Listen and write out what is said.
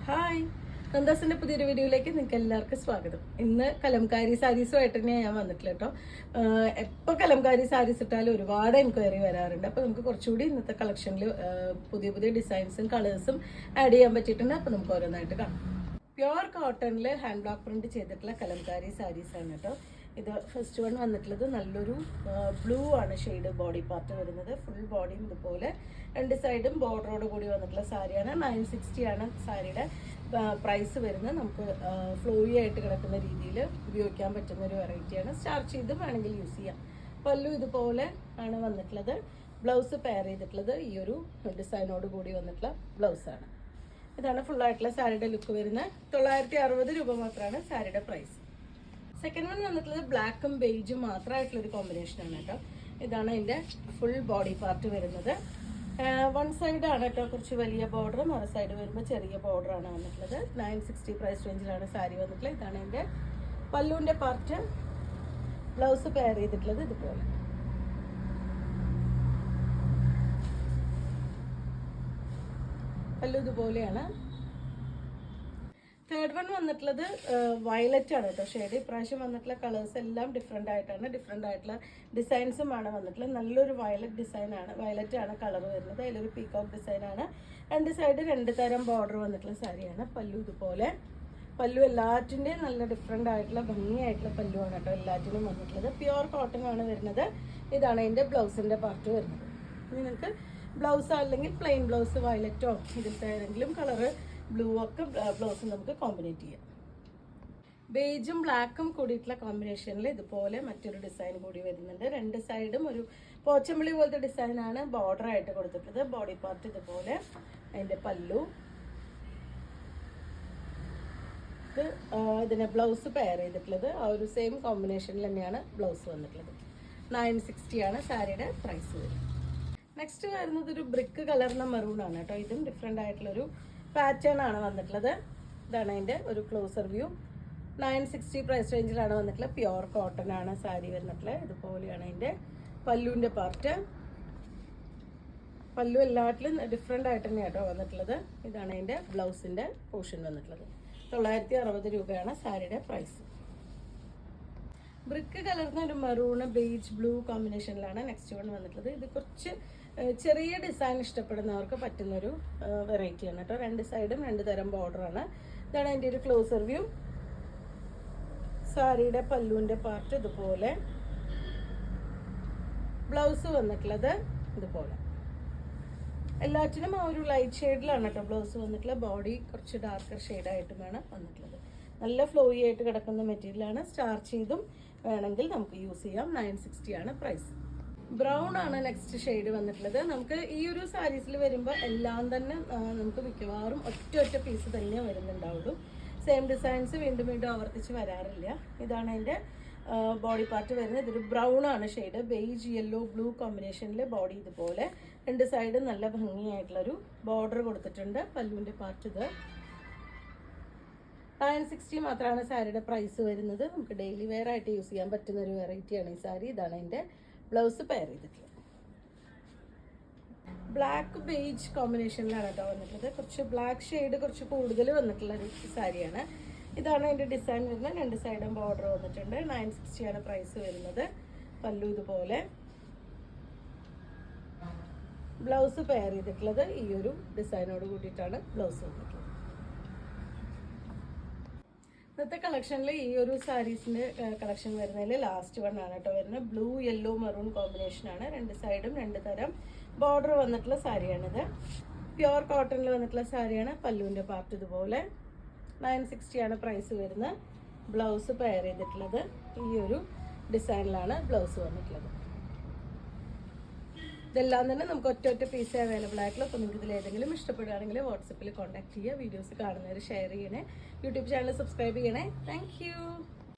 Hi, നന്ദാസിന്റെ പുതിയൊരു വീഡിയോയിലേക്ക് നിങ്ങൾക്ക് എല്ലാവർക്കും സ്വാഗതം. ഇന്ന് കലംകാരി സാരീസുമായിട്ട് തന്നെയാണ് ഞാൻ വന്നിട്ടില്ല കേട്ടോ. എപ്പോൾ കലംകാരി സാരീസ് ഇട്ടാലും ഒരുപാട് എൻക്വയറി വരാറുണ്ട്. അപ്പോൾ നമുക്ക് കുറച്ചുകൂടി ഇന്നത്തെ കളക്ഷനിൽ പുതിയ പുതിയ ഡിസൈൻസും കളേഴ്സും ആഡ് ചെയ്യാൻ പറ്റിയിട്ടുണ്ട്. അപ്പോൾ നമുക്ക് ഓരോന്നായിട്ട് കാണാം. പ്യുവർ കോട്ടണിൽ ഹാൻഡ് ബ്ലോക്ക് പ്രിന്റ് ചെയ്തിട്ടുള്ള കലംകാരി സാരീസ് ആണ് കേട്ടോ. ഇത് ഫസ്റ്റ് വൺ വന്നിട്ടുള്ളത് നല്ലൊരു ബ്ലൂ ആണ് ഷെയ്ഡ് ബോഡി പാർട്ട് വരുന്നത്. ഫുൾ ബോഡിയും ഇതുപോലെ രണ്ട് സൈഡും ബോർഡറോട് കൂടി വന്നിട്ടുള്ള സാരിയാണ്. 960 ആണ് സാരിയുടെ പ്രൈസ് വരുന്നത്. നമുക്ക് ഫ്ലോയി ആയിട്ട് കിടക്കുന്ന രീതിയിൽ ഉപയോഗിക്കാൻ പറ്റുന്ന ഒരു വെറൈറ്റിയാണ്. സ്റ്റാർച്ച് ചെയ്ത് വേണമെങ്കിൽ യൂസ് ചെയ്യാം. പല്ലു ഇതുപോലെ ആണ് വന്നിട്ടുള്ളത്. ബ്ലൗസ് പെയർ ചെയ്തിട്ടുള്ളത് ഈ ഒരു ഡിസൈനോട് കൂടി വന്നിട്ടുള്ള ബ്ലൗസാണ്. ഇതാണ് ഫുള്ളായിട്ടുള്ള സാരിയുടെ ലുക്ക് വരുന്നത്. 960 രൂപ മാത്രമാണ് സാരിയുടെ പ്രൈസ്. സെക്കൻഡ് വൺ വന്നിട്ടുള്ളത് ബ്ലാക്കും ബേജും മാത്രമായിട്ടുള്ളൊരു കോമ്പിനേഷനാണ് കേട്ടോ. ഇതാണ് അതിൻ്റെ ഫുൾ ബോഡി പാർട്ട് വരുന്നത്. വൺ സൈഡാണ് കേട്ടോ കുറച്ച് വലിയ ബോർഡർ, മറു സൈഡ് വരുമ്പോൾ ചെറിയ ബോർഡറാണ് വന്നിട്ടുള്ളത്. 960 പ്രൈസ് റേഞ്ചിലാണ് സാരി വന്നിട്ടുള്ളത്. ഇതാണ് എൻ്റെ പല്ലുവിൻ്റെ പാർട്ട്. ബ്ലൗസ് പെയർ ചെയ്തിട്ടുള്ളത് ഇതുപോലെ. പല്ലു ഇതുപോലെയാണ്. തേർഡ് വൺ വന്നിട്ടുള്ളത് വയലറ്റ് ആണ് കേട്ടോ ഷെയ്ഡ്. ഇപ്രാവശ്യം വന്നിട്ടുള്ള കളേഴ്സ് എല്ലാം ഡിഫറെൻ്റ് ആയിട്ടുള്ള ഡിസൈൻസുമാണ് വന്നിട്ടുള്ളത്. നല്ലൊരു വയലറ്റ് ഡിസൈനാണ്, വയലറ്റ് ആണ് കളർ വരുന്നത്. അതിലൊരു പീകോക്ക് ഡിസൈനാണ്. രണ്ട് സൈഡ് രണ്ട് തരം ബോർഡർ വന്നിട്ടുള്ള സാരിയാണ്. പല്ലു ഇതുപോലെ. പല്ലു എല്ലാറ്റിൻ്റെയും നല്ല ഡിഫറെൻ്റ് ആയിട്ടുള്ള ഭംഗിയായിട്ടുള്ള പല്ലുവാണ് കേട്ടോ എല്ലാറ്റിനും വന്നിട്ടുള്ളത്. പ്യുവർ കോട്ടൺ ആണ് വരുന്നത്. ഇതാണ് അതിൻ്റെ ബ്ലൗസിൻ്റെ പാർട്ട് വരുന്നത്. നിങ്ങൾക്ക് ബ്ലൗസ് അല്ലെങ്കിൽ പ്ലെയിൻ ബ്ലൗസ് വയലറ്റോ ഇതിലത്തെ ഏതെങ്കിലും കളറ് ബ്ലൂ ഒക്കെ ബ്ലൗസ് നമുക്ക് കോമ്പിനേറ്റ് ചെയ്യാം. ബേജും ബ്ലാക്കും കൂടിയിട്ടുള്ള കോമ്പിനേഷനിൽ ഇതുപോലെ മറ്റൊരു ഡിസൈൻ കൂടി വരുന്നുണ്ട്. രണ്ട് സൈഡും ഒരു പോച്ചമ്പിളി പോലത്തെ ഡിസൈനാണ് ബോർഡർ ആയിട്ട് കൊടുത്തിട്ടുള്ളത്. ബോഡി പാർട്ട് ഇതുപോലെ. അതിൻ്റെ പല്ലു. ഇതിനെ ബ്ലൗസ് പെയർ ചെയ്തിട്ടുള്ളത് ആ ഒരു സെയിം കോമ്പിനേഷനിൽ തന്നെയാണ് ബ്ലൗസ് വന്നിട്ടുള്ളത്. 960 ആണ് സാരിയുടെ പ്രൈസ് വരുന്നത്. നെക്സ്റ്റ് വരുന്നത് ഒരു ബ്രിക്ക് കളറിന് മെറൂൺ ആണ് കേട്ടോ. ഇതും ഡിഫറെൻ്റ് ആയിട്ടുള്ളൊരു പാറ്റേൺ ആണ് വന്നിട്ടുള്ളത്. ഇതാണ് അതിൻ്റെ ഒരു ക്ലോസർ വ്യൂ. 960 പ്രൈസ് റേഞ്ചിലാണ് വന്നിട്ടുള്ളത്. പ്യുവർ കോട്ടൺ ആണ് സാരി വന്നിട്ടുള്ളത്. ഇതുപോലെയാണ് അതിൻ്റെ പല്ലുവിൻ്റെ പാർട്ട്. പല്ലു എല്ലാറ്റിലും ഡിഫറെൻ്റ് ആയിട്ട് തന്നെയാണ് കേട്ടോ വന്നിട്ടുള്ളത്. ഇതാണ് അതിൻ്റെ ബ്ലൗസിൻ്റെ പോർഷൻ വന്നിട്ടുള്ളത്. 960 രൂപയാണ് സാരിയുടെ പ്രൈസ്. ബ്രിക്ക് കലർന്ന ഒരു മെറൂണ് ബേജ് ബ്ലൂ കോമ്പിനേഷനിലാണ് നെക്സ്റ്റ് വൺ വന്നിട്ടുള്ളത്. ഇത് കുറച്ച് ചെറിയ ഡിസൈൻ ഇഷ്ടപ്പെടുന്നവർക്ക് പറ്റുന്നൊരു വെറൈറ്റിയാണ് കേട്ടോ. രണ്ട് സൈഡും രണ്ട് തരം ബോർഡറാണ്. ഇതാണ് അതിൻ്റെ ഒരു ക്ലോസർ വ്യൂ. സാരിയുടെ പല്ലുവിൻ്റെ പാർട്ട് ഇതുപോലെ. ബ്ലൗസ് വന്നിട്ടുള്ളത് ഇതുപോലെ. എല്ലാറ്റിനും ആ ഒരു ലൈറ്റ് ഷെയ്ഡിലാണ് കേട്ടോ ബ്ലൗസ് വന്നിട്ടുള്ളത്. ബോഡി കുറച്ച് ഡാർക്കർ ഷെയ്ഡായിട്ടുമാണ് വന്നിട്ടുള്ളത്. നല്ല ഫ്ലോയി ആയിട്ട് കിടക്കുന്ന മെറ്റീരിയലാണ്. സ്റ്റാർച്ച് ചെയ്തും വേണമെങ്കിൽ നമുക്ക് യൂസ് ചെയ്യാം. 960 ആണ് പ്രൈസ്. ബ്രൗൺ ആണ് നെക്സ്റ്റ് ഷെയ്ഡ് വന്നിട്ടുള്ളത്. നമുക്ക് ഈ ഒരു സാരീസിൽ വരുമ്പോൾ എല്ലാം തന്നെ നമുക്ക് മിക്കവാറും ഒറ്റ പീസ് തന്നെ വരുന്നുണ്ടാവുള്ളൂ. സെയിം ഡിസൈൻസ് വീണ്ടും വീണ്ടും ആവർത്തിച്ച് വരാറില്ല. ഇതാണ് അതിൻ്റെ ബോഡി പാർട്ട് വരുന്നത്. ഇതൊരു ബ്രൗൺ ആണ് ഷെയ്ഡ്. ബേജ് യെല്ലോ ബ്ലൂ കോമ്പിനേഷനിൽ ബോഡി ഇതുപോലെ. രണ്ട് സൈഡും നല്ല ഭംഗിയായിട്ടുള്ളൊരു ബോർഡർ കൊടുത്തിട്ടുണ്ട്. പല്ലുവിൻ്റെ പാർട്ട് ഇത്. 960 മാത്രമാണ് സാരിയുടെ പ്രൈസ് വരുന്നത്. നമുക്ക് ഡെയിലി വെയർ ആയിട്ട് യൂസ് ചെയ്യാൻ പറ്റുന്ന ഒരു വെറൈറ്റിയാണ് ഈ സാരി. ഇതാണ് അതിൻ്റെ ബ്ലൗസ് പെയർ ചെയ്തിട്ടുള്ളത്. ബ്ലാക്ക് ബേജ് കോമ്പിനേഷനിലാണ് കേട്ടോ വന്നിട്ടുള്ളത്. കുറച്ച് ബ്ലാക്ക് ഷെയ്ഡ് കുറച്ച് കൂടുതൽ വന്നിട്ടുള്ള ഒരു സാരിയാണ്. ഇതാണ് അതിൻ്റെ ഡിസൈൻ വരുന്നത്. രണ്ട് സൈഡും ബോർഡർ വന്നിട്ടുണ്ട്. 960 ആണ് പ്രൈസ് വരുന്നത്. പല്ലു ഇതുപോലെ. ബ്ലൗസ് പെയർ ചെയ്തിട്ടുള്ളത് ഈ ഒരു ഡിസൈനോട് കൂടിയിട്ടാണ് ബ്ലൗസ് വന്നിട്ടുള്ളത്. ഇന്നത്തെ കളക്ഷനിൽ ഈ ഒരു സാരീസിൻ്റെ കളക്ഷൻ വരുന്നതിൽ ലാസ്റ്റ് വൺ ആണ് കേട്ടോ വരുന്നത്. ബ്ലൂ യെല്ലോ മെറൂൺ കോമ്പിനേഷനാണ്. രണ്ട് സൈഡും രണ്ട് തരം ബോർഡർ വന്നിട്ടുള്ള സാരിയാണിത്. പ്യുവർ കോട്ടണിൽ വന്നിട്ടുള്ള സാരിയാണ്. പല്ലുവിൻ്റെ പാർട്ട് ഇതുപോലെ. 960 ആണ് പ്രൈസ് വരുന്നത്. ബ്ലൗസ് പെയർ ചെയ്തിട്ടുള്ളത് ഈ ഒരു ഡിസൈനിലാണ് ബ്ലൗസ് വന്നിട്ടുള്ളത്. ഇതെല്ലാം തന്നെ നമുക്ക് ഒറ്റ പീസ് അവൈലബിൾ ആയിട്ടുള്ള. അപ്പോൾ നിങ്ങൾക്ക് ഇതിൽ ഏതെങ്കിലും ഇഷ്ടപ്പെടുകയാണെങ്കിൽ വാട്സപ്പിൽ കോൺടാക്ട് ചെയ്യുക. വീഡിയോസ് കാണുന്നവർ ഷെയർ ചെയ്യണേ. യൂട്യൂബ് ചാനൽ സബ്സ്ക്രൈബ് ചെയ്യണേ. താങ്ക്